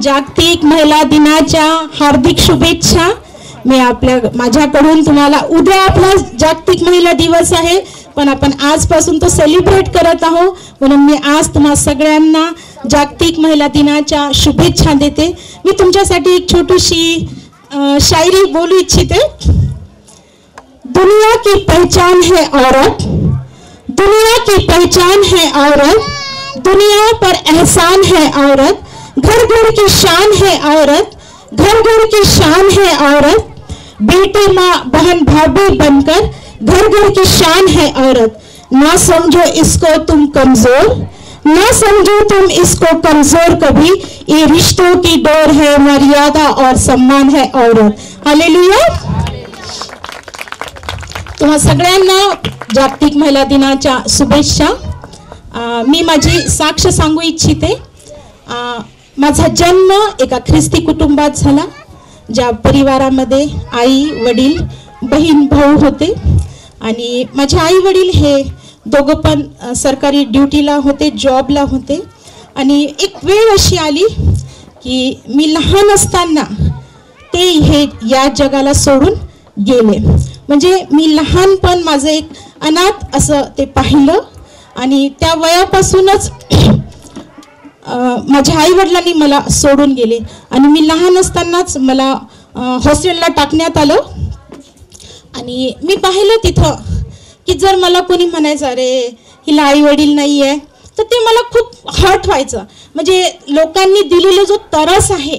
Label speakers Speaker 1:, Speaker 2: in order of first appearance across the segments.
Speaker 1: जागतिक महिला दिनाच्या हार्दिक शुभेच्छा। माझ्याकडून तुम्हाला उद्या आपला जागतिक महिला दिवस आहे, पण आपण आजपासून तो सेलिब्रेट करत आहोत, म्हणून मी आज तुम्हा सगळ्यांना जागतिक महिला दिनाच्या शुभेच्छा देते। मी तुमच्यासाठी एक छोटीशी शायरी बोलू इच्छिते। दुनिया की पहचान है औरत, दुनिया की पहचान है औरत, दुनिया पर एहसान है औरत, घर घर की शान है औरत, घर घर की शान है औरत, बेटी माँ बहन भाभी बनकर घर घर की शान है औरत। ना समझो इसको तुम कमजोर, ना समझो तुम इसको कमजोर कभी, ये रिश्तों की डोर है, मर्यादा और सम्मान है औरत। हालेलुया। तुम्हा सगळ्यांना जागतिक महिला दिनाच्या शुभेच्छा। मी माझी साक्ष सांगू इच्छिते। माझा जन्म एका ख्रिस्ती कुटुंबात झाला, ज्या परिवारामध्ये आई वडील बहीण भाऊ होते, आणि माझे आई वडील हे दोघं पण सरकारी ड्युटीला होते, जॉबला होते। आणि एक वेळ अशी आली की मी लहान असताना ते हे या जगाला सोडून गेले। म्हणजे मी लहानपण माझं एक अनाथ असं ते पाहिलं, आणि त्या वयापासूनच माझ्या आई वडिलांनी मला सोडून गेले, आणि मी लहान असतानाच मला हॉस्टेलला टाकण्यात आलं। आणि मी पाहिलं तिथं की जर मला कोणी म्हणायचं अरे हिला आई वडील नाही आहे, तर ते मला खूप हर्ट व्हायचं। म्हणजे लोकांनी दिलेला जो तरस आहे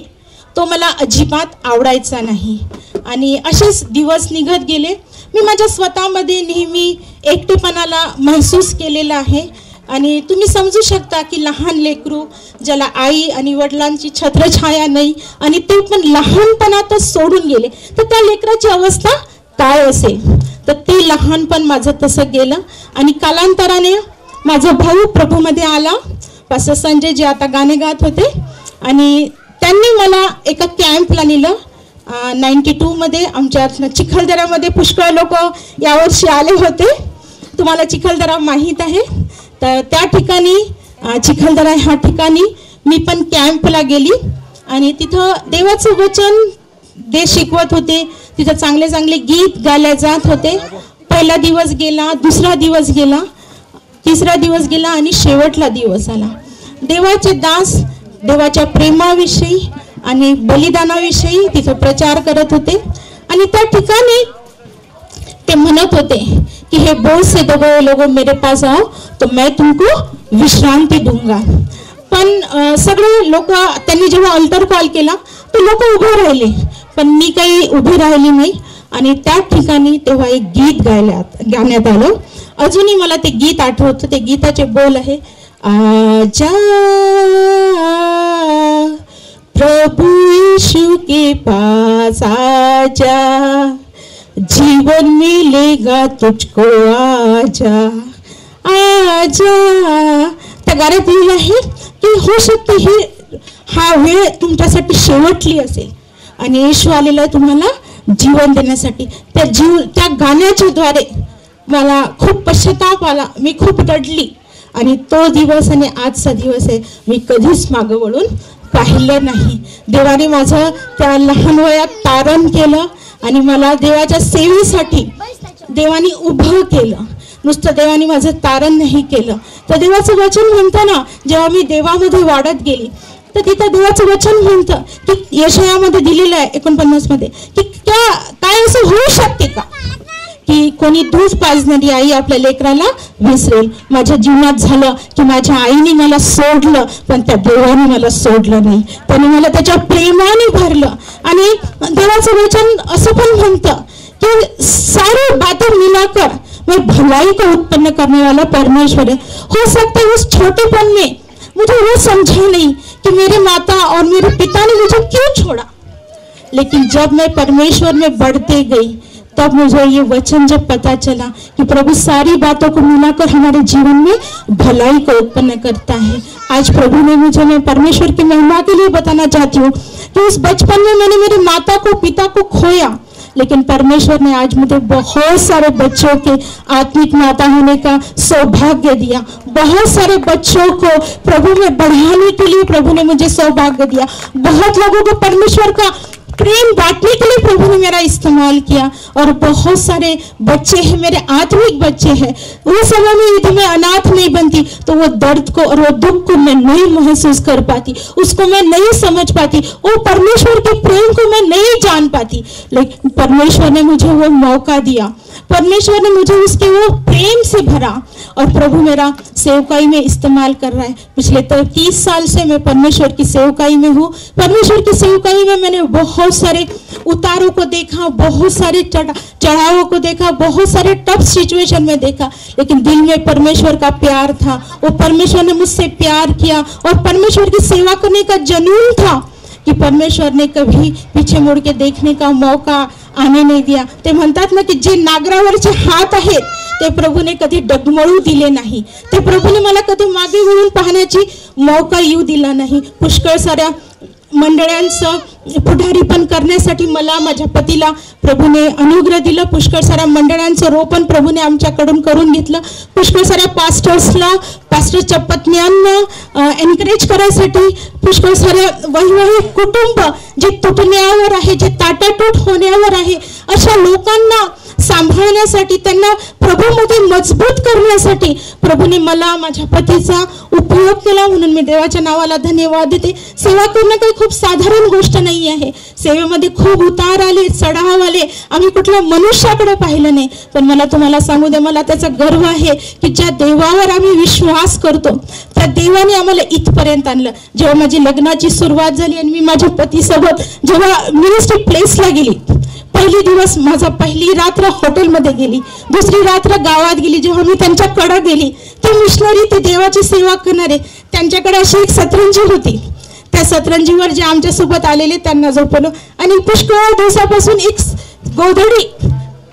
Speaker 1: तो मला अजिबात आवडायचा नाही। आणि असेच दिवस निघत गेले। मी माझ्या स्वतःमध्ये नेहमी एकटेपणाला महसूस केलेला आहे, आणि तुम्ही समजू शकता की लहान लेकरू ज्याला आई आणि वडिलांची छत्रछाया नाही, आणि ते पण लहानपणातच सोडून गेले, तर त्या लेकराची अवस्था काय असेल। तर ते लहानपण माझं तसं गेलं। आणि कालांतराने माझा भाऊ प्रभूमध्ये आला, पास्टर संजय जे आता गाणे गात होते, आणि त्यांनी मला एका कॅम्पला नेलं 92 मध्ये। आमच्या चिखलदऱ्यामध्ये पुष्कळ लोक यावर्षी आले होते, तुम्हाला चिखलदरा माहीत आहे। तर त्या ठिकाणी चिखलदरा ह्या ठिकाणी मी पण कॅम्पला गेली, आणि तिथं देवाचं वचन ते शिकवत होते। तिथं चांगले चांगले गीत गायले जात होते। पहिला दिवस गेला, दुसरा दिवस गेला, तिसरा दिवस गेला, आणि शेवटला दिवस आला। देवाचे दास देवाच्या प्रेमाविषयी आणि बलिदानाविषयी तिथं प्रचार करत होते, आणि त्या ठिकाणी ते म्हणत होते कि हे बहुत से दबे लोगों मेरे पास आओ तो मैं तुमको विश्रांति दूंगा। पण सगळे लोक त्यांनी जेव्हा अल्टर कॉल केला तो लोक उभे राहिले, पण मी काही उभी राहिली नाही। आणि त्या ठिकाणी तेव्हा एक गीत गाण्यात आलं। अजूनही मला ते गीत आठवतं। ते गीताचे बोल आहे, आजा प्रभु यीशु के पास आजा, जीवन मिलेगा तुझको आजा आजा। त्या गाण्यात लिहिलं आहे की हो शकते ही हा वेळ तुमच्यासाठी शेवटली असेल, आणि येशू आलेला आहे तुम्हाला जीवन देण्यासाठी। त्या गाण्याच्या द्वारे मला खूप पश्चाताप आला, मी खूप रडली। आणि तो दिवस आणि आजचा दिवस आहे, मी कधीच मागं वळून पाहिलं नाही। देवाने माझं त्या लहान वयात तारण केलं, आणि मला देवाच्या सेवेसाठी देवाने उभं केलं। नुसतं देवाने माझं तारण नाही केलं, तर देवाचं वचन म्हणतं ना, जेव्हा मी देवामध्ये वाढत गेली, तर तिथं देवाचं वचन म्हणतं की यशायामध्ये दिलेलं आहे 49 मध्ये की काय असं होऊ शकते का की कोणी दूध पाजणारी आई आपल्या लेकराला विसरेल। माझ्या जीवनात झालं की माझ्या आईने मला सोडलं, पण त्या देवाने मला सोडलं नाही, त्याने मला त्याच्या प्रेमाने भरलं। आणि देवाचं वचन असं पण म्हणतं कि सारी बातें मिलाकर मैं भलाई को उत्पन्न करने वाला परमेश्वर है। हो सकता है उस छोटेपन में मुझे वो समझा नहीं कि मेरी माता और मेरे पिता ने मुझे क्यों छोड़ा, लेकिन जब मैं परमेश्वर में बढ़ते गई तब मुझे ये वचन जब पता चला कि प्रभु सारी बातों को मिलाकर हमारे जीवन में भलाई को उत्पन्न करता है। आज प्रभु ने मुझे, मैं परमेश्वर की महिमा के लिए बताना चाहती हूँ कि उस बचपन में मैंने मेरी माता को पिता को खोया, लेकिन परमेश्वर ने आज मुझे बहुत सारे बच्चों के आत्मिक माता होने का सौभाग्य दिया। बहुत सारे बच्चों को प्रभु में बढ़ाने के लिए प्रभु ने मुझे सौभाग्य दिया। बहुत लोगों को परमेश्वर का प्रेम बांटने के लिए प्रभु ने मेरा इस्तेमाल किया। और बहुत सारे बच्चे हैं, मेरे आत्मिक बच्चे हैं। वो समय में यदि मैं अनाथ नहीं बनती तो वो दर्द को और वो दुख को मैं नहीं महसूस कर पाती, उसको मैं नहीं समझ पाती, वो परमेश्वर के प्रेम को मैं नहीं जान पाती। लेकिन परमेश्वर ने मुझे वो मौका दिया, परमेश्वर ने मुझे उसके वो प्रेम से भरा और प्रभु मेरा सेवकाई में इस्तेमाल कर रहा है। पिछले 30 साल से मैं परमेश्वर की सेवकाई में हूँ। परमेश्वर की सेवकाई में मैंने बहुत सारे उतारों को देखा, बहुत सारे चढ़ावों को देखा, बहुत सारे टफ सिचुएशन में देखा, लेकिन दिल में परमेश्वर का प्यार था। वो परमेश्वर ने मुझसे प्यार किया और परमेश्वर की सेवा करने का जुनून था कि परमेश्वर ने कभी पीछे मुड़ के देखने का मौका आने नहीं दिया। ते म्हणतात ना की जे नागरावरचे हात आहेत ते प्रभूने कधी डगमळू दिले नाही, ते प्रभूने मला कधी मागे वळून पाहण्याची मौका येऊ दिला नाही। पुष्कळ साऱ्या मंडळांचं पुढारीपण करण्यासाठी मला माझ्या पतीला प्रभूने अनुग्रह दिला। पुष्कळ साऱ्या मंडळांचं रोपण प्रभूने आमच्याकडून करून घेतलं। पुष्कळ साऱ्या पास्टर्सला, पास्टरच्या पत्न्यांना एनकरेज करायसाठी, पुष्कळ साऱ्या वैवाहिक कुटुंब जे तुटण्यावर आहे, जे ताटातूट होण्यावर आहे, अशा लोकांना सांभाळण्यासाठी, त्यांना प्रभूमध्ये मजबूत करण्यासाठी प्रभूने मला माझ्या पतीचा उपयोग केला। म्हणून मी देवाच्या नावाला धन्यवाद देते। सेवा करणं काही खूप साधारण गोष्ट नाही आहे। सेवेमध्ये खूप उतार आले, चढाव आले, आम्ही कुठल्या मनुष्याकडे पाहिलं नाही, पण मला तुम्हाला सांगू दे, मला त्याचा गर्व आहे की ज्या देवावर आम्ही विश्वास करतो त्या देवाने आम्हाला इथपर्यंत आणलं। जेव्हा माझी लग्नाची सुरुवात झाली आणि मी माझ्या पतीसोबत जेव्हा मिनिस्ट्री प्लेसला गेली, पहिली दिवस माझा पहिली रात्र हॉटेलमध्ये गेली, दुसरी रात्र गावात गेली। जेव्हा मी त्यांच्याकडे गेली, ते मिशनरी, ते देवाची सेवा करणारे, त्यांच्याकडे अशी एक सतरंजी होती। त्या सतरंजीवर जे आमच्यासोबत आलेले त्यांना झोपवलं आणि पुष्कळ दिवसापासून एक गोधडी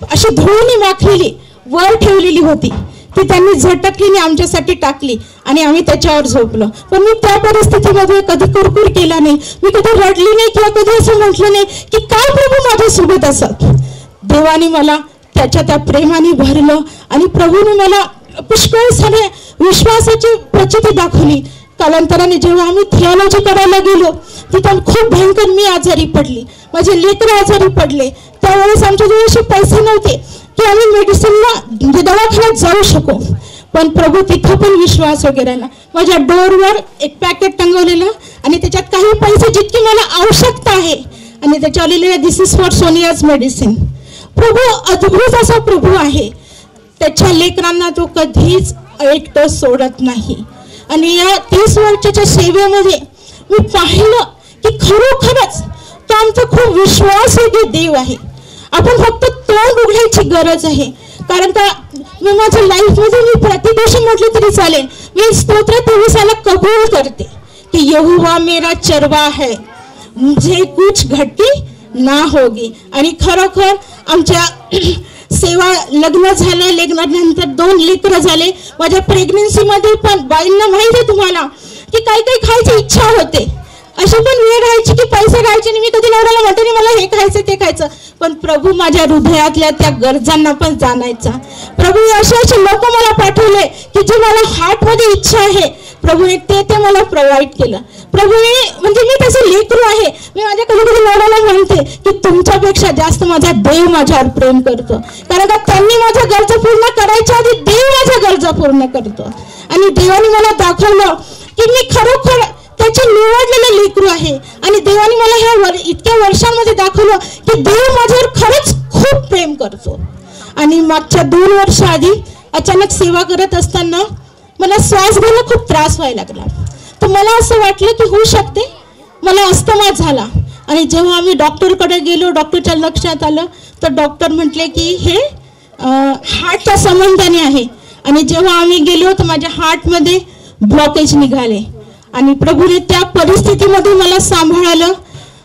Speaker 1: अशी धुळीने माखलेली वर ठेवलेली होती, ती त्यांनी झटकलीने आमच्यासाठी टाकली आणि आम्ही त्याच्यावर झोपलो। पण मी त्या परिस्थितीमध्ये कधी कुरकुर केला नाही, मी कधी रडली नाही किंवा कधी असं म्हटलं नाही की काय प्रभू माझ्यासोबत असत। देवाने मला त्याच्या त्या प्रेमाने भरलं आणि प्रभूने मला पुष्कळ सारे विश्वासाची प्रचिती दाखवली। कालांतराने जेव्हा आम्ही थिओलॉजी करायला गेलो तिथं खूप भयंकर मी आजारी पडली, माझे लेकरं आजारी पडले। त्यावेळेस आमच्याजवळ असे पैसे नव्हते की आम्ही मेडिसिनला दवाखान्यात जाऊ शकू, पण प्रभू तिथं पण विश्वास वगैरे ना। माझ्या डोरवर एक पॅकेट टंगवलेलं आणि त्याच्यात काही पैसे जितकी मला आवश्यकता आहे आणि त्याच्यावर लिहिलेलं दिस इज फॉर सोनियाज मेडिसिन। प्रभू अद्भुत असा प्रभू आहे, त्याच्या लेकरांना तो कधीच एकटं सोडत नाही। आणि या 30 वर्षाच्या सेवेमध्ये मी पाहिलं की खरोखरच तो आमचा खूप विश्वासयोग्य देव आहे। आपण फक्त तोंड उघडायची गरज आहे, कारण का मी माझ्या लाईफमध्ये मी प्रतिदिवशी म्हटलं तरी चालेल, मी स्तोत्र 23 कबूल करते की यहोवा मेरा चरवा है, मुझे कुछ घटी ना होगी। आणि खरोखर आमच्या सेवा लग्न झालं, लग्नानंतर 2 लेकरं झाले। माझ्या प्रेग्नन्सीमध्ये पण बाईंना माहिती आहे तुम्हाला की काही काही खायची इच्छा होते, अशी पण वेळ राहायची की पैसे राहायचे आणि मी कधी नवऱ्याला म्हणते नाही मला हे खायचं ते खायचं, पण प्रभू माझ्या हृदयातल्या त्या गरजांना पण जाणायचा। प्रभू असे लोक मला पाठवले की जे मला हार्टमध्ये इच्छा आहे प्रभूने ते मला प्रोव्हाइड केलं। प्रभूने म्हणजे मी त्याचं लेकरू आहे। मी माझ्या कधी कधी नवऱ्याला म्हणते की तुमच्यापेक्षा जास्त माझा देव माझ्यावर प्रेम करतो, कारण का त्यांनी माझ्या गरजा पूर्ण करायच्या आधी देव माझ्या गरजा पूर्ण करतो। आणि देवाने मला दाखवलं की मी खरोखर त्याचे निवडलेले लेकरू आहे आणि देवाने मला ह्या इतक्या वर्षांमध्ये दाखवलं की देव माझ्यावर खरंच खूप प्रेम करतो। आणि मागच्या 2 वर्ष आधी अचानक सेवा करत असताना मला श्वास घ्यायला खूप त्रास व्हायला लागला, तर मला असं वाटलं की होऊ शकते मला अस्थमा झाला। आणि जेव्हा आम्ही डॉक्टरकडे गेलो, डॉक्टरच्या लक्षात आलं तर डॉक्टर म्हटले की हे हार्टच्या संबंधाने आहे। आणि जेव्हा आम्ही गेलो तर माझ्या हार्टमध्ये ब्लॉकेज निघाले आणि प्रभूने त्या परिस्थितीमध्ये मला सांभाळलं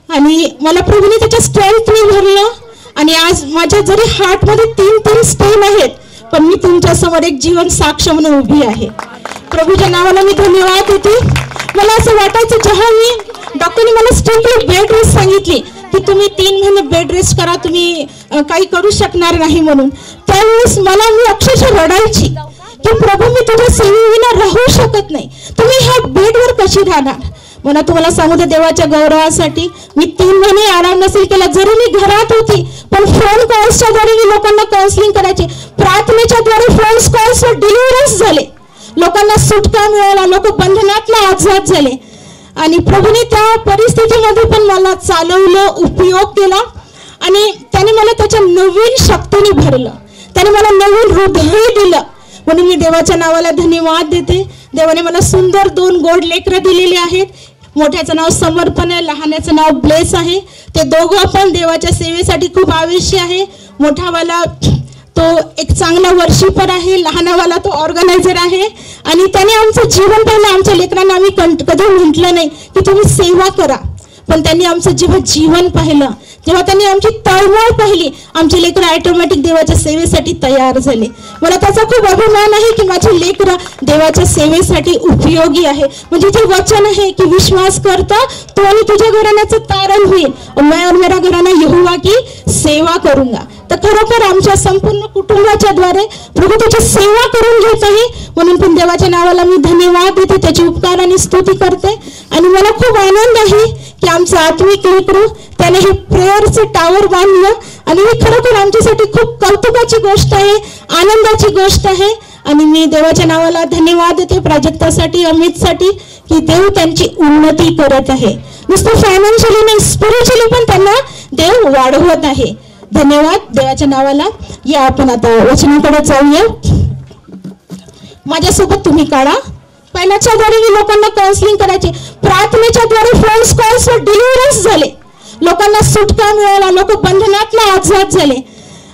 Speaker 1: आणि मला प्रभूने त्याच्या स्ट्रेंथने भरलं। आणि आज माझ्या जरी हार्टमध्ये 3 स्टेन आहेत, पण मी तुमच्या समोर एक जीवन साक्ष म्हणून उभी आहे। प्रभूच्या नावाला मी धन्यवाद देते। मला असं वाटायचं जेव्हा मी डॉक्टरने मला स्ट्रिक्टली बेड रेस्ट सांगितली की तुम्ही 3 महिने बेड रेस्ट करा, तुम्ही काही करू शकणार नाही म्हणून. त्यावेळेस मी अक्षरशः रडायची की प्रभू, मी तुझ्या सेवेविना राहू शकत नाही, तुम्ही ह्या बेडवर कशी राहणार. मला तुम्हाला सांगू दे, देवाच्या गौरवासाठी मी 3 महिने आराम नसेल केला. जरी मी घरात होती पण फोन कॉल्सच्या द्वारे मी लोकांना काउन्सिलिंग करायचे. प्रार्थनेच्या द्वारे फोन कॉल्सवर डिलिव्हरन्स झाले, लोकांना सुटका मिळाला, लोक बंधनातनं आजाद झाले. आणि प्रभूने त्या परिस्थितीमध्ये पण मला चालवलं, उपयोग केला आणि त्याने मला त्याच्या नवीन शक्तीने भरलं, त्याने मला नवीन हृदय दिलं. म्हणून मी देवाच्या नावाला धन्यवाद देते. देवाने मला सुंदर 2 गोड लेकरं दिलेली आहेत. मोठ्याचं नाव समर्पण आहे, लहानाचं नाव ब्लेस आहे. ते दोघं पण देवाच्या सेवेसाठी खूप आवश्यक आहे. मोठावाला तो एक चांगला वर्शिपर आहे, लहानावाला तो ऑर्गनायझर आहे. आणि त्याने आमचं जीवन पाहिलं. आमच्या लेकरांना आम्ही कधी म्हटलं नाही की तुम्ही सेवा करा, पण त्यांनी आमचं जेव्हा जीवन पाहिलं, जेव्हा त्यांनी आमची तळमळ पाहिली, आमचे लेकरं ऑटोमॅटिक देवाच्या सेवेसाठी तयार झाले. मला त्याचा खूप अभिमान आहे की माझे लेकरं देवाच्या सेवेसाठी उपयोगी आहे. म्हणजे ते वचन आहे की विश्वास करता तो आणि तुझ्या घराण्याचं तारण होईल, मैं और मेरा घराना यहोवा की सेवा करूंगा. तर खरोखर आमच्या संपूर्ण कुटुंबाच्या द्वारे प्रभू त्याची सेवा करून घेत आहे. म्हणून पण देवाच्या नावाला मी धन्यवाद देते, त्याची उपकार आणि स्तुती करते. आणि मला खूप आनंद आहे की आमचं आत्मिक लेकरू त्याने हे प्रेयरचं टावर बांधलं. आणि ही खरोखर आमच्यासाठी खूप कौतुकाची गोष्ट आहे, आनंदाची गोष्ट आहे. आणि मी देवाच्या नावाला धन्यवाद देते प्राजक्तासाठी, अमितसाठी, की देव त्यांची उन्नती करत आहे. नुसतं फायनान्शियली नाही, स्पिरिच्युअली पण त्यांना देव वाढवत आहे. धन्यवाद देवाच्या नावाला. या आपण आता वचनाकडे जाऊया. माझ्यासोबत तुम्ही काढा. पहिल्याच्या द्वारे मी लोकांना काउन्सिलिंग करायचे. प्रार्थनेच्या द्वारे फोन कॉल्सवर डिलिव्हरन्स झाले, लोकांना सुटका मिळाला, लोक बंधनातनं आजाद झाले.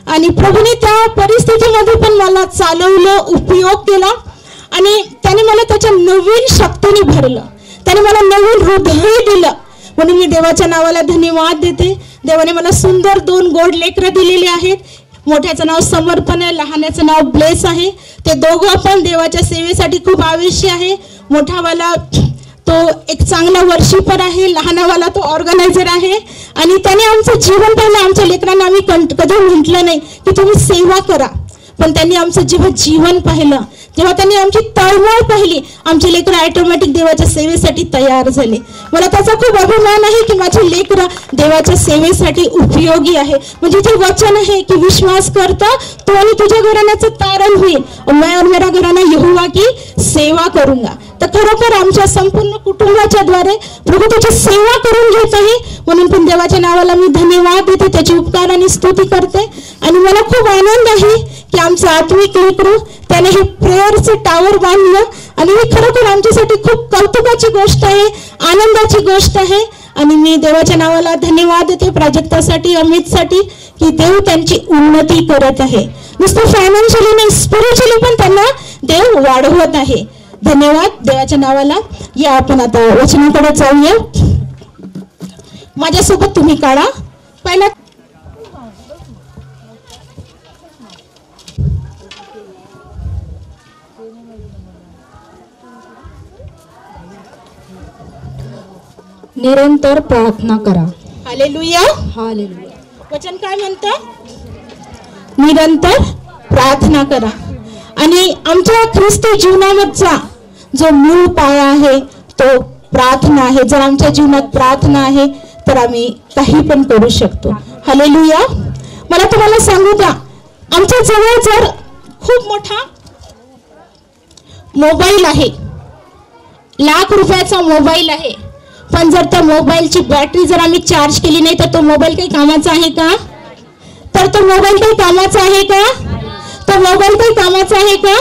Speaker 1: आणि प्रभूने त्या परिस्थितीमध्ये पण मला चालवलं, उपयोग केला आणि त्याने मला त्याच्या नवीन शक्तीने भरलं, त्याने मला नवीन हृदय दिलं. म्हणून मी देवाच्या नावाला धन्यवाद देते. देवाने मला सुंदर 2 गोड लेकरं दिलेली आहेत. मोठ्याचं नाव समर्पण आहे, लहानाचं नाव ब्लेस आहे. ते दोघं पण देवाच्या सेवेसाठी खूप आवश्यक आहे. मोठावाला तो एक चांगला वर्शिपर आहे, लहानावाला तो ऑर्गनायझर आहे. आणि त्याने आमचं जीवन पाहिलं. आमच्या लेकरांना आम्ही कधी म्हटलं नाही की तुम्ही सेवा करा, पण त्यांनी आमचं जेव्हा जीवन पाहिलं, जेव्हा त्यांनी आमची तळमळ पाहिली, आमचे लेकरं ऑटोमॅटिक देवाच्या सेवेसाठी तयार झाले. मला त्याचा खूप अभिमान आहे की माझे लेकरं देवाच्या सेवेसाठी उपयोगी आहे. म्हणजे ते वचन आहे की विश्वास करता तो आणि तुझ्या घराण्याचं तारण होईल, मैं और मेरा घराना यहोवा की सेवा करूंगा. तर खरोखर आमच्या संपूर्ण कुटुंबाच्या द्वारे प्रभू त्याची सेवा करून घेत आहे. म्हणून पण देवाच्या नावाला मी धन्यवाद देते, त्याची उपकार आणि स्तुती करते. आणि मला खूप आनंद आहे की आमचं आत्मिक लेकरू त्याने हे प्रेयरचं टावर बांधलं. आणि ही खरोखर आमच्यासाठी खूप कौतुकाची गोष्ट आहे, आनंदाची गोष्ट आहे. आणि मी देवाच्या नावाला धन्यवाद देते प्राजक्तासाठी, अमितसाठी, की देव त्यांची उन्नती करत आहे. नुसतं फायनान्शियली नाही, स्पिरिच्युअली पण त्यांना देव वाढवत आहे. धन्यवाद देवाच्या नावाला. या आपण आता वचनाकडे जाऊया. माझ्यासोबत तुम्ही काढा. पहिला
Speaker 2: निरंतर प्रार्थना करा.
Speaker 1: हालेलुया.
Speaker 2: हालेलुया.
Speaker 1: वचन काय म्हणतं? निरंतर प्रार्थना करा. आणि आमच्या ख्रिस्ती जीवनामधचा जो मूळ पाया आहे तो प्रार्थना आहे. जर आमच्या जीवनात प्रार्थना आहे तर आम्ही काही पण करू शकतो. हालेलुया. मला तुम्हाला सांगू द्या, आमच्या जवळ जर खूप मोठा मोबाईल आहे, लाख रुपयाचा मोबाईल आहे, पण जर त्या मोबाईलची बॅटरी जर आम्ही चार्ज केली नाही तर तो मोबाईल काही कामाचा आहे का? तर तो मोबाईल काही कामाचा आहे का? तो मोबाईल काही कामाचा आहे का?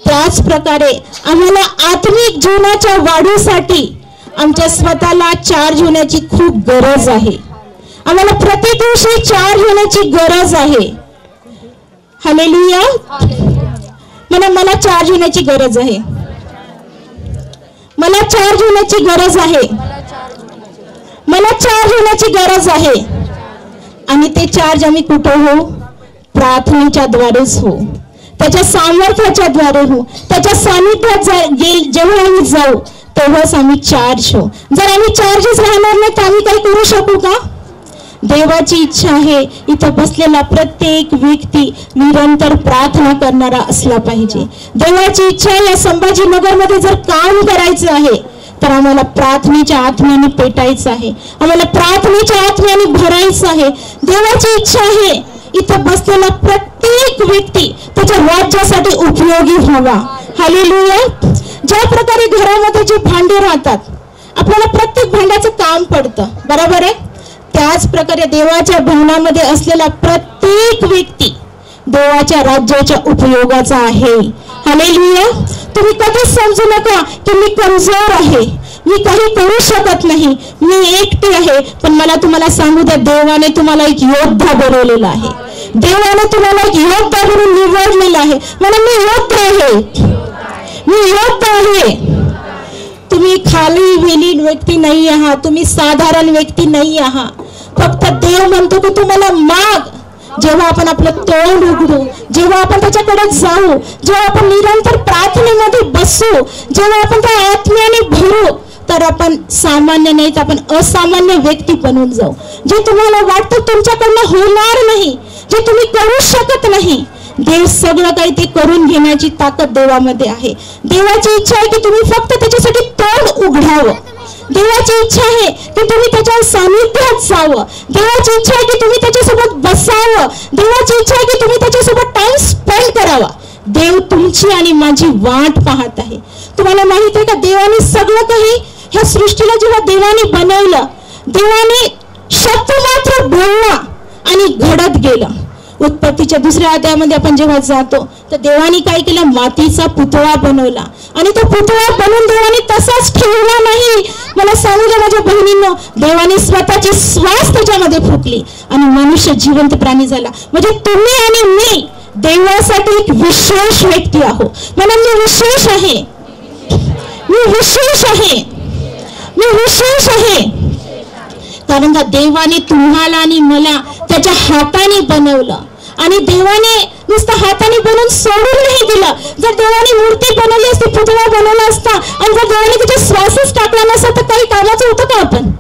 Speaker 1: त्याच प्रकारे आम्हाला आत्मिक जीवनाच्या वाढीसाठी आमच्या स्वतःला चार्ज होण्याची खूप गरज आहे. आम्हाला प्रति दिवशी चार्ज होण्याची गरज आहे. हालेलुया. मला चार्ज होण्याची गरज आहे. मला चार्ज होण्याची गरज आहे. मला चार्ज होण्याची गरज आहे. आणि ते चार्ज आम्ही कुठं हो? प्रार्थनेच्या द्वारेच हो, त्याच्या सामर्थ्याच्या द्वारे हो, त्याच्या सानिध्यात जेव्हा आम्ही जाऊ तेव्हाच आम्ही चार्ज हो. जर आम्ही चार्जच राहणार नाही तर आम्ही काही करू शकू का? देवाची इच्छा आहे इथं बसलेला प्रत्येक व्यक्ती निरंतर प्रार्थना करणारा असला पाहिजे. देवाची इच्छा या संभाजीनगरमध्ये जर काम करायचं आहे तर आम्हाला प्रार्थनेच्या आत्म्याने पेटायचं आहे, आम्हाला प्रार्थनेच्या आत्म्याने भरायचं आहे. देवाची इच्छा आहे इथं बसलेला प्रत्येक व्यक्ती त्याच्या राज्यासाठी उपयोगी व्हावा. हालेलुया. ज्या प्रकारे घरामध्ये जे भांडे राहतात आपल्याला प्रत्येक भांड्याचं काम पडतं, बरोबर आहे. त्याच प्रकारे देवाच्या भवनामध्ये असलेला प्रत्येक व्यक्ती देवाच्या राज्याच्या उपयोगाचा आहे. हालेलुया. तुम्ही कधीच समजू नका की मी कमजोर आहे, मी काही करू शकत नाही, मी एकटी आहे. पण मला तुम्हाला सांगू द्या, देवाने तुम्हाला एक योद्धा बनवलेला आहे, देवाने तुम्हाला एक योद्धा म्हणून निवडलेला आहे. मला मी योद्धा आहे, मी योद्धा आहे. तुम्ही खाली वेली व्यक्ती नाही आहात, तुम्ही साधारण व्यक्ती नाही आहात. फक्त देव म्हणतो की तुम्हाला माग. जेव्हा आपण आपलं तोंड उघडू, जेव्हा आपण त्याच्याकडे जाऊ, जेव्हा आपण निरंतर प्रार्थनेमध्ये बसू, जेव्हा आपण त्या आत्म्याने भरू, तर आपण सामान्य नाही तर आपण असामान्य व्यक्ती बनून जाऊ. जे तुम्हाला वाटतं तुमच्याकडनं होणार नाही, जे तुम्ही करू शकत नाही, देव सगळं काही ते करून घेण्याची ताकद देवामध्ये आहे. देवाची इच्छा आहे की तुम्ही फक्त त्याच्यासाठी तोंड उघडावं. देवाची इच्छा आहे की तुम्ही त्याच्या सानिध्यात जावं. देवाची इच्छा आहे की तुम्ही त्याच्यासोबत बसावं. देवाची इच्छा आहे की तुम्ही त्याच्यासोबत टाइम स्पेंड करावा. देव तुमची आणि माझी वाट पाहत आहे. तुम्हाला माहित आहे का, देवाने सगळं काही ह्या सृष्टीला जेव्हा देवाने बनवलं, देवाने शब्द मात्र बोलला आणि घडत गेलं. उत्पत्तीच्या 2ऱ्या अध्यायामध्ये आपण जेव्हा जातो तर देवाने काय केलं, मातीचा पुतळा बनवला आणि तो पुतळा बनवून देवाने तसाच ठेवला नाही. मला सांगू द्या माझ्या बहिणींनो, देवाने स्वतःची श्वास त्याच्यामध्ये फुकली आणि मनुष्य जिवंत प्राणी झाला. म्हणजे तुम्ही आणि मी देवासाठी एक विशेष व्यक्ती आहोत. मला मी विशेष आहे, मी विशेष आहे, मी विशेष आहे. कारण का देवाने तुम्हाला आणि मला त्याच्या हाताने बनवलं आणि देवाने नुसतं हाताने बनवून सोडून नाही दिलं. जर देवाने मूर्ती बनवली असती, पुतळा बनवला असता आणि जर देवाने त्याच्या श्वासच टाकला नसता तर काही कामाचं होतं का आपण?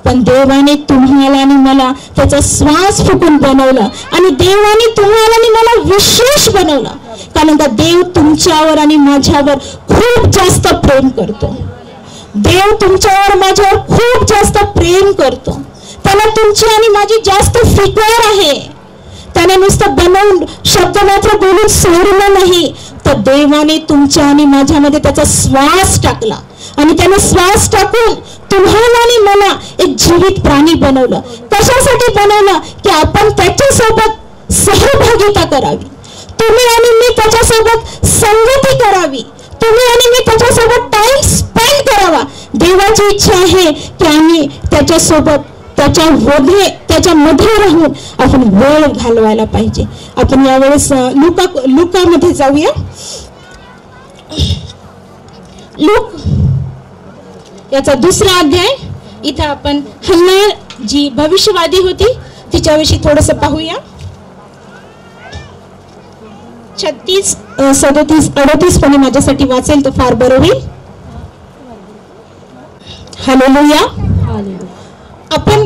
Speaker 1: पण देवाने तुम्हाला आणि मला त्याचा श्वास फुकून बनवलं आणि देवाने तुम्हाला आणि मला विशेष बनवलं. कारण का देव तुमच्यावर आणि माझ्यावर खूप जास्त प्रेम करतो. देव तुमच्यावर माझ्यावर खूप जास्त प्रेम करतो. त्याला तुमची आणि माझी जास्त फिकर आहे. त्याने नुसतं बनवून शब्द मात्र बोलून सोडलं नाही, तर देवाने तुमच्या आणि माझ्यामध्ये त्याचा श्वास टाकला आणि त्याने श्वास टाकून तुम्हाला आणि मला एक जीवित प्राणी बनवलं. कशासाठी बनवलं? की आपण त्याच्यासोबत सहभागिता करावी, तुम्ही आणि मी त्याच्यासोबत संगती करावी, तुम्ही आणि मी त्याच्यासोबत टाइम स्पेंड करावा. देवाची इच्छा आहे की आम्ही त्याच्यासोबत त्याच्यामध्ये राहून आपण वेळ घालवायला पाहिजे. आपण यावेळेस लुकामध्ये जाऊया. लूक याचा 2रा अध्याय. इथं आपण हन्ना जी भविष्यवादी होती तिच्याविषयी थोडस पाहूया. 36, 37, 38 कोणी माझ्यासाठी वाचेल तर फार बरं होईल. हालेलुया. आपण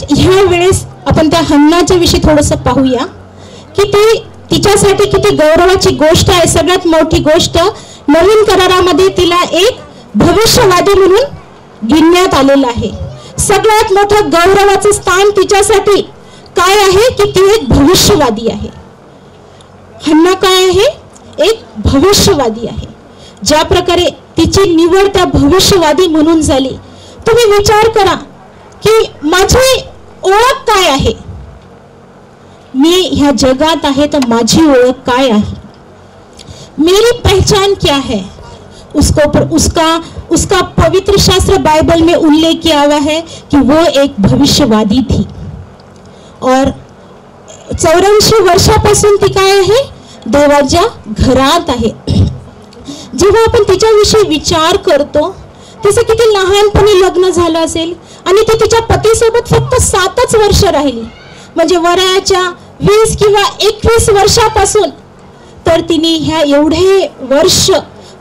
Speaker 1: ह्या वेळेस आपण त्या हन्नाच्या विषयी थोडस पाहूया की ती तिच्यासाठी किती गौरवाची गोष्ट आहे. सगळ्यात मोठी गोष्ट, नवीन करारामध्ये तिला एक भविष्यवादी म्हणून गिणण्यात आलेलं आहे. सगळ्यात मोठं गौरवाचं स्थान तिच्यासाठी काय आहे की ती एक भविष्यवादी आहे. हन्ना काय आहे? एक भविष्यवादी आहे. ज्या प्रकारे तिची निवड त्या भविष्यवादी म्हणून झाली, तुम्ही विचार करा की माझी ओळख काय आहे. मी ह्या जगात आहे तर माझी ओळख काय आहे? मेरी पहचान क्या है? उसका पवित्र शास्त्र बाइबल में उल्लेख किया हुआ है कि वो एक भविष्यवादी थी और 84 वर्षापासून ती काय आहे? देवाच्या घरात आहे. जेव्हा आपण तिच्याविषयी विचार करतो, तिचं किती लहानपणी लग्न झालं असेल आणि ती तिच्या पतीसोबत फक्त 7च वर्ष राहिली. म्हणजे वयाच्या 20 किंवा 21 वर्षापासून तर तिने ह्या एवढे वर्ष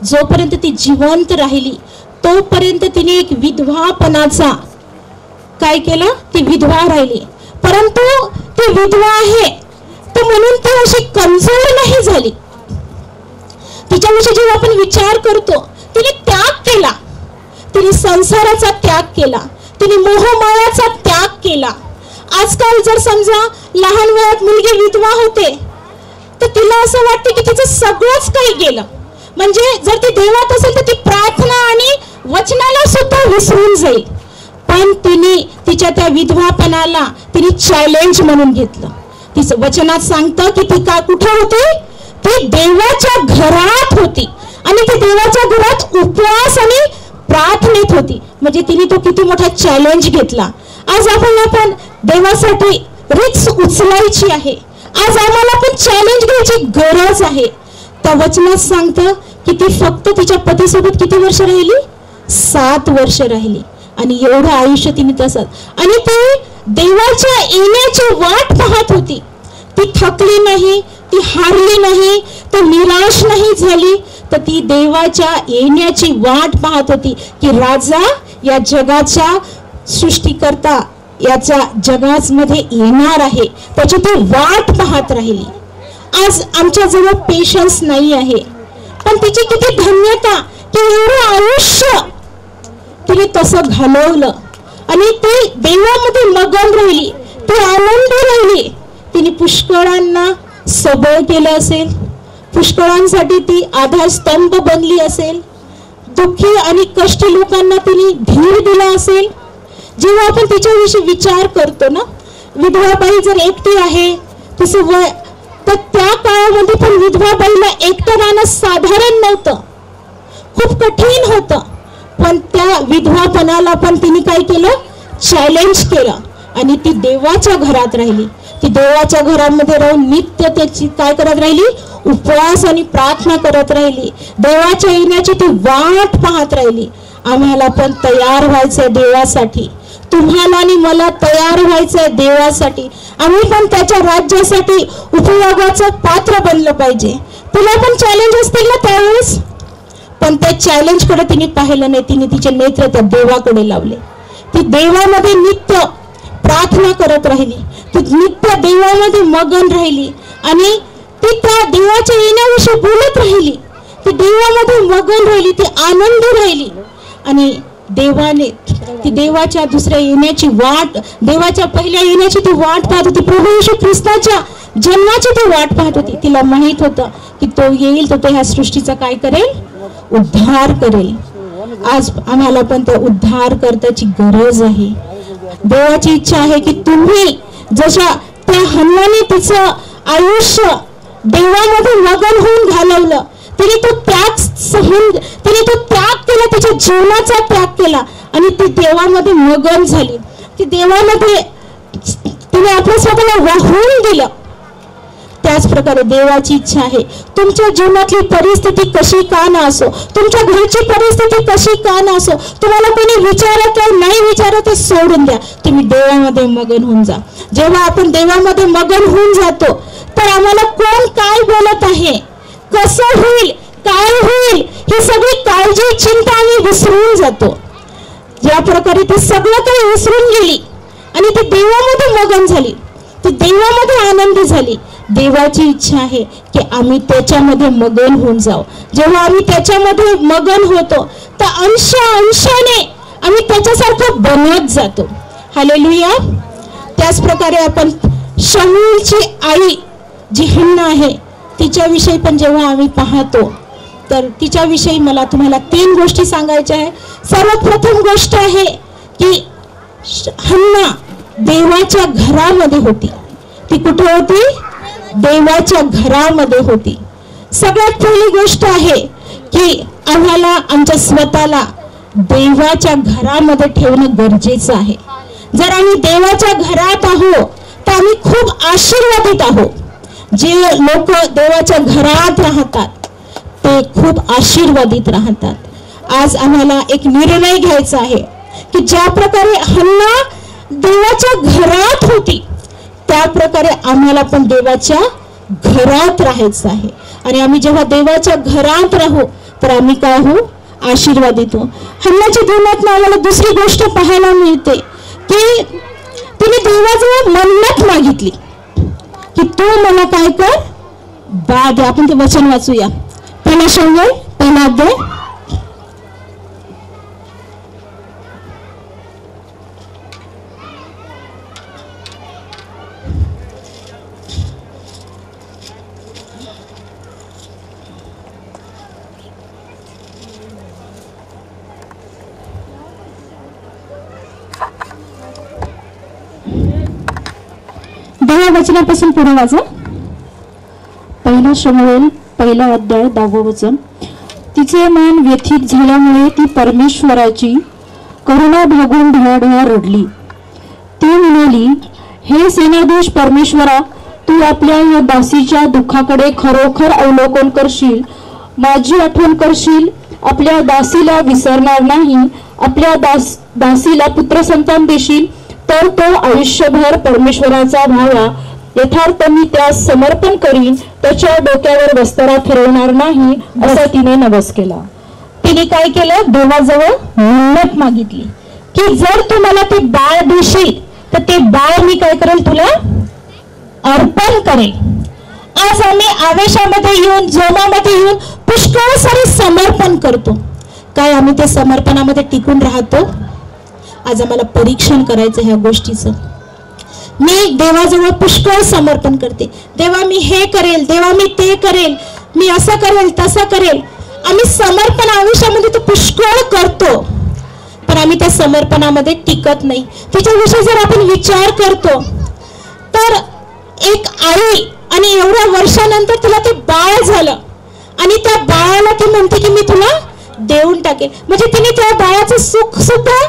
Speaker 1: जोपर्यंत ती जिवंत राहिली तोपर्यंत तिने एक विधवापणाचा काय केलं? ती विधवा राहिली. परंतु ती विधवा आहे तर म्हणून ती अशी कमजोर नाही झाली. तिच्याविषयी जेव्हा आपण विचार करतो, तिने त्याग केला, तिने संसाराचा त्याग केला, तिने मोहमायाचा त्याग केला. आजकाल जर समजा लहान वयात मुलगी विधवा होते तर तिला असं वाटतं की तिचं सगळंच काही गेलं. म्हणजे जर ती देवात असेल तर ती प्रार्थना आणि वचनाला सुद्धा विसरून जाईल. पण तिने तिच्या त्या विधवापणाला तिने चॅलेंज म्हणून घेतलं. तिचं वचनात सांगतं की ती का कुठे होती, ती देवाच्या घरात होती आणि ती देवाच्या घरात उपवास आणि प्रार्थनेत होती. म्हणजे तिने तो किती मोठा चॅलेंज घेतला. आज आपण देवासाठी रिस्क उचलायची आहे. आज आम्हाला पण चॅलेंज घ्यायची गरज आहे. त्या वचनात सांगतं की ती फक्त तिच्या पतीसोबत किती वर्ष राहिली, 7 वर्ष राहिली आणि एवढं आयुष्य तिने तसंच. आणि ती देवाच्या येण्याची वाट पाहत होती. ती थकली नाही, ती हारली नाही, ती निराश नाही झाली, तर ती देवाच्या येण्याची वाट पाहत होती की राजा या जगाच्या सृष्टीकर्ता याच्या जगामध्ये येणार आहे, त्याची ती वाट पाहत राहिली. आज आमच्या जवळ पेशन्स नाही आहे, पण तिची किती धन्यता की एवढं आयुष्य तिने तसं घालवलं आणि ती देवामध्ये मगन राहिली, ती आनंदी राहिली. तिने पुष्कळांना सबळ केलं असेल, पुष्कळांसाठी ती आधारस्तंभ बनली असेल, दुःखी आणि कष्टी लोकांना तिने धीर दिला असेल. जेव्हा आपण तिच्याविषयी विचार करतो ना, विधवा बाई जर एकटी आहे तिचं वय, तर त्या काळामध्ये पण विधवा बाईला एकटं राहणं साधारण नव्हतं, खूप कठीण होतं. पण त्या विधवापणाला पण तिने काय केलं, चॅलेंज केलं आणि ती देवाच्या घरात राहिली. ती देवाच्या घरामध्ये राहून नित्य त्याची काय करत राहिली, उपवास आणि प्रार्थना करत राहिली. देवाच्या येण्याची ती वाट पाहत राहिली. आम्हाला पण तयार व्हायचंय देवासाठी, तुम्हाला आणि मला तयार व्हायचंय देवासाठी. आम्ही पण त्याच्या राज्यासाठी उपयोगाचं पात्र बनलं पाहिजे. तुला पण चॅलेंज असतील ना त्यावेळेस, पण त्या चॅलेंज कडे तिने पाहिलं नाही, तिने तिचे नेत्र त्या देवाकडे लावले. ती देवामध्ये नित्य प्रार्थना करत राहिली, ती नित्य देवामध्ये मगन राहिली आणि ती त्या देवाच्या येण्याविषयी बोलत राहिली. ती देवामध्ये मगन राहिली, ती आनंदी राहिली आणि देवाने ती देवाच्या दुसऱ्या येण्याची वाट, देवाच्या पहिल्या येण्याची ती वाट पाहत होती. प्रभू येशू ख्रिस्ताच्या जन्माची ती वाट पाहत होती. तिला माहित होतं की तो येईल, तो ह्या सृष्टीचा काय करेल, उद्धार करेल. आज आम्हाला पण त्या उद्धार करण्याची गरज आहे. देवाची इच्छा आहे की तुम्ही जशा त्या हन्नाने तिचं आयुष्य देवामध्ये मगन होऊन घालवलं, तिने तो त्याग केला, तिच्या जीवनाचा त्याग केला आणि ती देवामध्ये मगन झाली. ती देवामध्ये तिने आपल्या स्वतःला वाहून दिलं. त्याच प्रकारे देवाची इच्छा आहे तुमच्या जीवनातली परिस्थिती कशी का ना असो, तुमच्या घरची परिस्थिती कशी का ना असो, तुम्हाला कोणी विचारत किंवा नाही विचारत ते सोडून द्या, तुम्ही देवामध्ये मगन होऊन जा. जेव्हा आपण देवामध्ये मगन होऊन जातो तर आम्हाला कोण काय बोलत आहे, कसं होईल, काय होईल, ही सगळी काळजी चिंता आम्ही विसरून जातो. ज्या प्रकारे ती सगळं काही विसरून गेली आणि ती देवामध्ये मगन झाली, ती देवामध्ये आनंदी झाली. देवाची इच्छा आहे की आम्ही त्याच्यामध्ये मगन होऊन जाऊ. जेव्हा आम्ही त्याच्यामध्ये मगन होतो तर अंशाने आम्ही त्याच्यासारखं बनत जातो. हालेलुया. त्याच प्रकारे आपण शमूएलची आई जी हन्ना आहे तिच्याविषयी पण जेव्हा आम्ही पाहतो तर तिच्याविषयी मला तुम्हाला 3 गोष्टी सांगायच्या आहे. सर्वात प्रथम गोष्ट आहे की हन्ना देवाच्या घरामध्ये होती. ती कुठे होती, देवाच्या घरामध्ये होती. सगळ्यात पहिली गोष्ट आहे की आम्हाला आमच्या स्वतःला देवाच्या घरामध्ये ठेवणं गरजेचं आहे. जर आम्ही देवाच्या घरात आहोत तर आम्ही खूप आशीर्वादित आहोत. जे लोक देवाच्या घरात राहतात ते खूप आशीर्वादित राहतात. आज आम्हाला एक निर्णय घ्यायचा आहे की ज्या प्रकारे हन्ना देवाच्या घरात होती त्या प्रकारे आम्हाला पण देवाच्या घरात राहायचं आहे. आणि आम्ही जेव्हा देवाच्या घरात राहू तर आम्ही काय होऊ, आशीर्वादित होऊ. हन्नाच्या जीवनात आम्हाला दुसरी गोष्ट पाहायला मिळते की तिने देवाजवळ मन्नत मागितली की तू मला काय कर, बाळ दे. आपण ते वचन वाचूया. पहिला शमूएल पहिला अध्याय. वचनापासून पुढे वाचा. पहिला शमूएल पहिला अध्याय 10 वचन. तिचे मन व्यथित झाल्यामुळे ती परमेश्वराची करुणा भागून ढळढळ रडली. ती म्हणाली, हे सेनाधीश परमेश्वरा, तू आपल्या या दासीच्या दुःखाकडे खरोखर अवलोकन करशील, माझी आठवण करशील, आपल्या दासीला विसरणार नाही, आपल्या दासीला पुत्रसंतान देशील, तर तो आयुष्यभर परमेश्वराचा व्हावा. यथार्थ मी त्यास समर्पण करीन, त्याच्या डोक्यावर वस्त्रा फिरवणार नाही, असा तिने नवस केला. तिने काय केलं? देवाजवळ मन्नत मागितली की जर तू मला ते बाळ देशील तर ते बाळ मी काय करेल, तुला अर्पण करेल. आज आम्ही आवेशामध्ये येऊन, जोमामध्ये येऊन पुष्कळ सारे समर्पण करतो. काय आम्ही त्या समर्पणामध्ये टिकून राहतो? आज आम्हाला परीक्षण करायचं ह्या गोष्टीचं. मी देवाजवळ पुष्कळ समर्पण करते. देवा मी हे करेल, देवा मी ते करेल, मी असं करेल, तसं करेल. आम्ही समर्पण आयुष्यामध्ये तो पुष्कळ करतो, पण आम्ही त्या समर्पणामध्ये टिकत नाही. त्याच्याविषयी जर आपण विचार करतो तर एक आई आणि एवढ्या वर्षानंतर तिला ते बाळ झालं आणि त्या बाळाला ती म्हणते की मी तुला देऊन टाकेल. म्हणजे तिने त्या बाळाचं सुख सुद्धा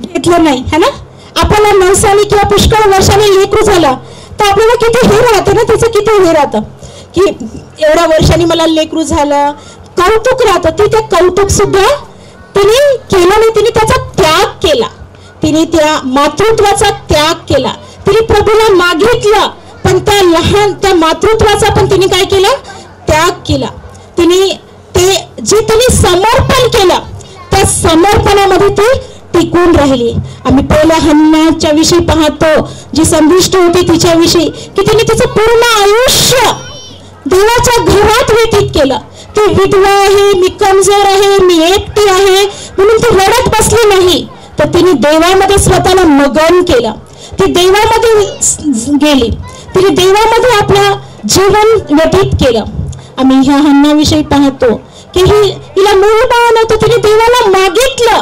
Speaker 1: घेतलं नाही, है ना. आपल्याला नवसाने किंवा पुष्कळ वर्षाने लेकरू झाला तर आपल्याला किती हे राहतं ना, त्याचं किती हे राहतं की एवढ्या वर्षांनी मला लेकरू झालं, कौतुक राहतं. ते त्या कौतुक सुद्धा तिने केलं नाही. तिने त्याचा त्याग केला, तिने त्या मातृत्वाचा त्याग केला. तिने प्रभूला मागितलं, पण त्या मातृत्वाचा पण तिने काय केलं? त्याग केला. तिने ते जे तिने समर्पण केलं त्या समर्पणामध्ये ती टिकून राहिली. आम्ही पहिल्या हन्नाच्या विषयी पाहतो, जी संधिष्ट होती तिच्याविषयी, की तिने तिचं पूर्ण आयुष्य देवाच्या घरात व्यतीत केलं. ती विधवा आहे, मी कमजोर आहे, मी एकटी आहे म्हणून ती रडत बसली नाही, तर तिने देवामध्ये स्वतःला मगन केलं. ती देवामध्ये गेली, तिने देवामध्ये आपलं जीवन व्यतीत केलं. आम्ही ह्या हन्नाविषयी पाहतो की हिला मूळ बाळ नव्हतं, तिने देवाला मागितलं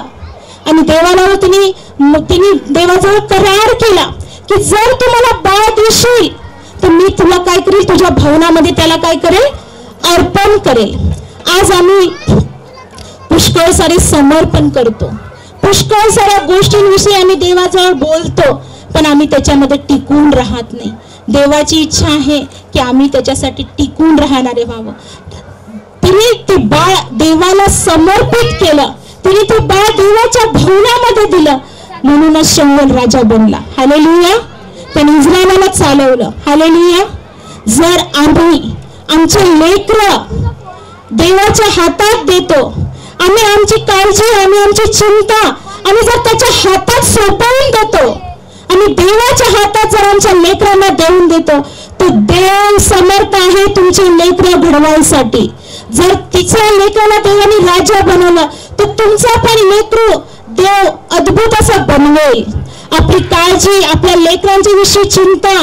Speaker 1: आणि देवाला तिने देवाजवळ करार केला की जर तू मला बाळ देशील तर मी तुला काय करेल, तुझ्या भवनामध्ये त्याला काय करेल, अर्पण करेल. आज आम्ही पुष्कळ सारे समर्पण करतो, पुष्कळ साऱ्या गोष्टींविषयी आम्ही देवाजवळ बोलतो, पण आम्ही त्याच्यामध्ये टिकून राहत नाही. देवाची इच्छा आहे की आम्ही त्याच्यासाठी टिकून राहणारे व्हावं. तिने ते बाळ देवाला समर्पित केलं, तिने ते बाळ देवाच्या भवनामध्ये दिलं, म्हणूनच शमूएल राजा बनला. हालेलुया. त्याने इस्रायलाला चालवलं. हालेलुया. जर आम्ही आमचे लेकरं देवाच्या हातात देतो, आम्ही आमची काळजी, आम्ही आमची चिंता आम्ही जर त्याच्या हातात सोपवून देतो, आम्ही देवाच्या हातात जर आमच्या लेकरांना देऊन देतो, तर देव समर्थ आहे तुमची लेकरं घडवायसाठी. जर तिच्या लेकराला देवाने राजा बनवलं तर तुमचा पण लेकरू देव अद्भुत असं बनवेल. आपली काळजी, आपल्या लेकरांच्या विषयी चिंता,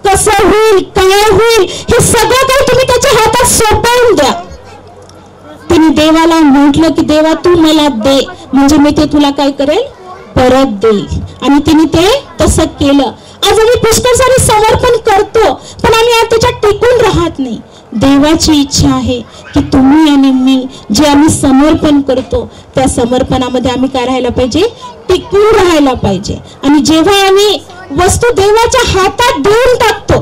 Speaker 1: कसं होईल, काय होईल, हे सगळं काही तुम्ही त्याच्या हातात सोपवून द्या. तिने देवाला म्हटलं की देवा तू मला दे, म्हणजे मी ते तुला काय करेल, परत देईल. आणि तिने ते तसं केलं. आज आम्ही पुष्कळ सारे समर्पण करतो, पण आम्ही त्याच्यात टिकून राहत नाही. देवाची इच्छा आहे की तुम्ही आणि मी जे आम्ही समर्पण करतो त्या समर्पणामध्ये आम्ही काय राहायला पाहिजे, टिकून राहायला पाहिजे. आणि जेव्हा आम्ही वस्तू देवाच्या हातात देऊन टाकतो,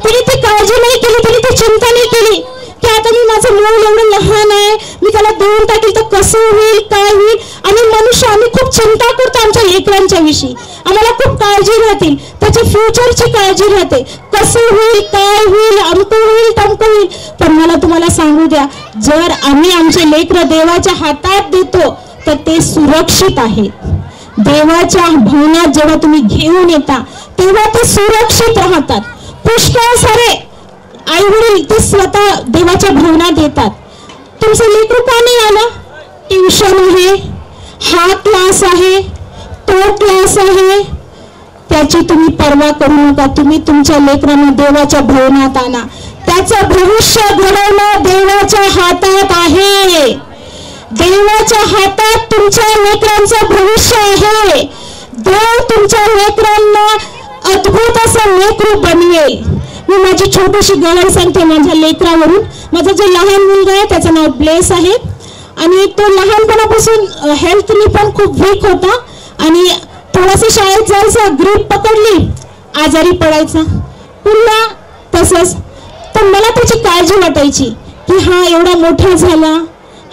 Speaker 1: तिने ती काळजी नाही केली, तिने ती चिंता नाही केली की आता मी माझं मूल एवढं लहान आहे, मी त्याला देऊन टाकेल तर कसं होईल, काय होईल. आणि मनुष्य आम्ही खूप चिंता करतो आमच्या लेकरांच्या विषयी, आम्हाला खूप काळजी राहतील, त्याच्या फ्युचरची काळजी राहते, कसं होईल, काय होईल, अमकं होईल, तमकं होईल. पण मला तुम्हाला सांगू द्या, जर आम्ही आमचे लेकरं देवाच्या हातात देतो तर ते सुरक्षित आहेत. देवाच्या भवनात जेव्हा तुम्ही घेऊन येता ते तेव्हा ते सुरक्षित राहतात. पुष्कळ सारे आई वडील ते स्वतः देवाच्या भवनात येतात. तुमचं लेकरू का नाही आलं? ट्युशन आहे, हा क्लास आहे, तो क्लास आहे, त्याची तुम्ही पर्वा करू नका. तुम्ही तुमच्या लेकरांना देवाच्या भवनात आणा. त्याचं भविष्य घडवणं देवाच्या हातात आहे. देवाच्या हातात तुमच्या लेकरांचं भविष्य आहे. देव तुमच्या लेकरांना अद्भुत असं लेकरू बनवेल. मी माझी छोटीशी गळण सांगते माझ्या लेकरावरून. माझा जो लहान मुलगा आहे त्याचं नाव ब्लेस आहे आणि तो लहानपणापासून हेल्थनी पण खूप वीक होता आणि थोडासा शाळेत जायचा, ग्रीप पकडली, आजारी पडायचा, पुन्हा तसंच. तर मला त्याची काळजी वाटायची की हा एवढा मोठा झाला,